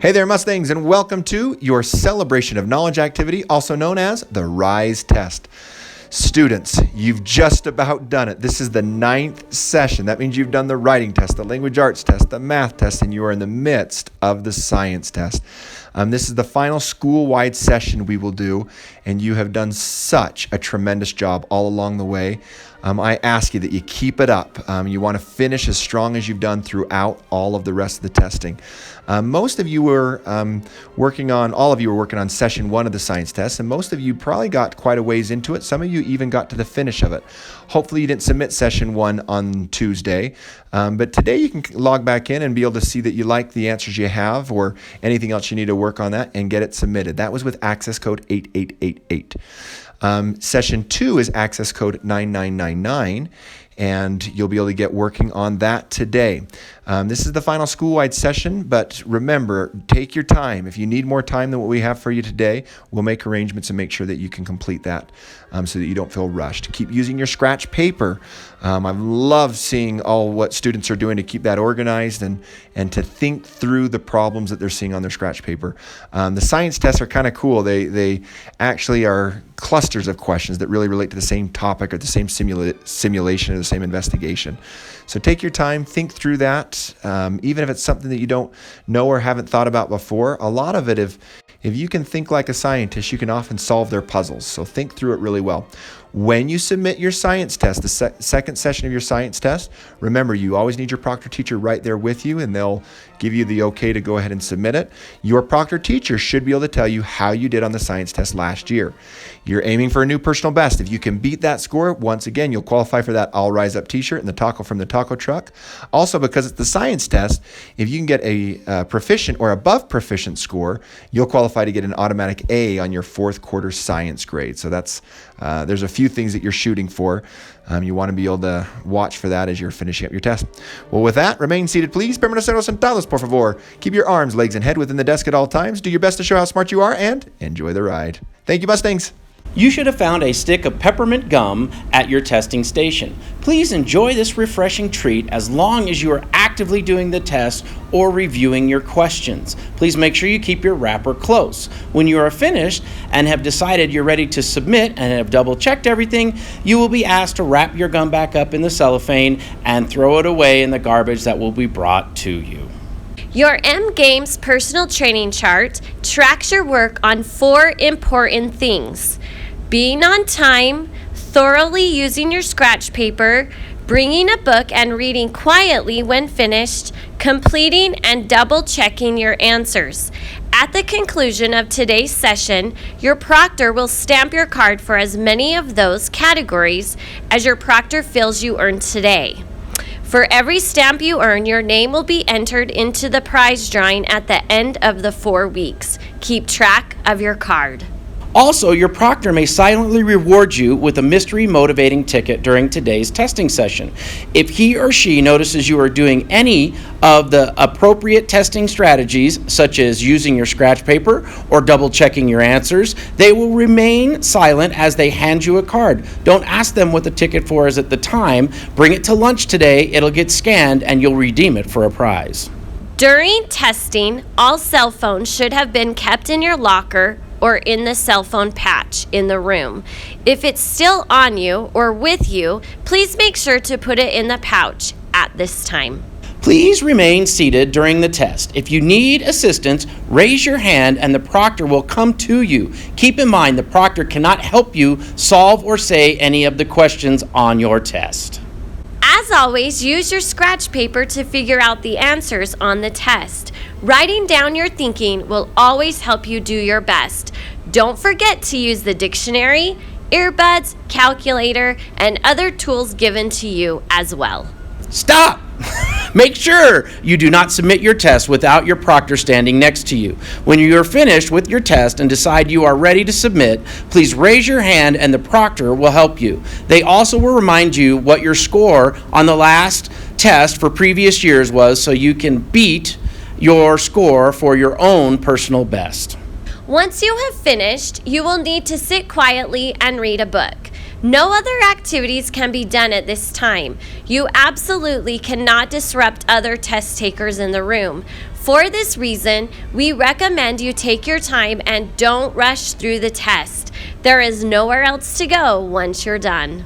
Hey there, Mustangs, and welcome to your Celebration of Knowledge activity, also known as the RISE test. Students, you've just about done it. This is the 9th session. That means you've done the writing test, the language arts test, the math test, and you are in the midst of the science test. This is the final school-wide session we will do, and you have done such a tremendous job all along the way. I ask you that you keep it up. You want to finish as strong as you've done throughout all of the rest of the testing. Most of you were all of you were working on session 1 of the science test, and most of you probably got quite a ways into it. Some of you even got to the finish of it. Hopefully you didn't submit session 1 on Tuesday, but today you can log back in and be able to see that you like the answers you have or anything else you need to work on that and get it submitted. That was with access code 8888. Session 2 is access code 9999, and you'll be able to get working on that today. This is the final school-wide session, but remember, take your time. If you need more time than what we have for you today, we'll make arrangements and make sure that you can complete that so that you don't feel rushed. Keep using your scratch paper. I love seeing all what students are doing to keep that organized and to think through the problems that they're seeing on their scratch paper. The science tests are kind of cool. They actually are clusters of questions that really relate to the same topic or the same simulation or the same investigation. So take your time, think through that, even if it's something that you don't know or haven't thought about before. A lot of it, if you can think like a scientist, you can often solve their puzzles. So think through it really well. When you submit your science test, the second session of your science test, remember you always need your proctor teacher right there with you, and they'll give you the okay to go ahead and submit it. Your proctor teacher should be able to tell you how you did on the science test last year. You're aiming for a new personal best. If you can beat that score, once again, you'll qualify for that I'll Rise Up t-shirt and the taco from the taco truck. Also, because it's the science test, if you can get a proficient or above proficient score, you'll qualify to get an automatic A on your 4th quarter science grade. So that's there's a few things that you're shooting for. You want to be able to watch for that as you're finishing up your test. Well, with that, remain seated, please. Permaneceros sentados, por favor. Keep your arms, legs, and head within the desk at all times. Do your best to show how smart you are, and enjoy the ride. Thank you, Mustangs. You should have found a stick of peppermint gum at your testing station. Please enjoy this refreshing treat as long as you are actively doing the test or reviewing your questions. Please make sure you keep your wrapper close. When you are finished and have decided you're ready to submit and have double-checked everything, you will be asked to wrap your gum back up in the cellophane and throw it away in the garbage that will be brought to you. Your M-Games personal training chart tracks your work on 4 important things: being on time, thoroughly using your scratch paper, bringing a book and reading quietly when finished, completing and double-checking your answers. At the conclusion of today's session, your proctor will stamp your card for as many of those categories as your proctor feels you earned today. For every stamp you earn, your name will be entered into the prize drawing at the end of the 4 weeks. Keep track of your card. Also, your proctor may silently reward you with a mystery motivating ticket during today's testing session. If he or she notices you are doing any of the appropriate testing strategies, such as using your scratch paper or double-checking your answers, they will remain silent as they hand you a card. Don't ask them what the ticket for is at the time. Bring it to lunch today, it'll get scanned, and you'll redeem it for a prize. During testing, all cell phones should have been kept in your locker or in the cell phone patch in the room. If it's still on you or with you, please make sure to put it in the pouch at this time. Please remain seated during the test. If you need assistance, raise your hand and the proctor will come to you. Keep in mind the proctor cannot help you solve or say any of the questions on your test. As always, use your scratch paper to figure out the answers on the test. Writing down your thinking will always help you do your best. Don't forget to use the dictionary, earbuds, calculator, and other tools given to you as well. Stop! Make sure you do not submit your test without your proctor standing next to you. When you are finished with your test and decide you are ready to submit, please raise your hand and the proctor will help you. They also will remind you what your score on the last test for previous years was so you can beat your score for your own personal best. Once you have finished, you will need to sit quietly and read a book. No other activities can be done at this time. You absolutely cannot disrupt other test takers in the room. For this reason, we recommend you take your time and don't rush through the test. There is nowhere else to go once you're done.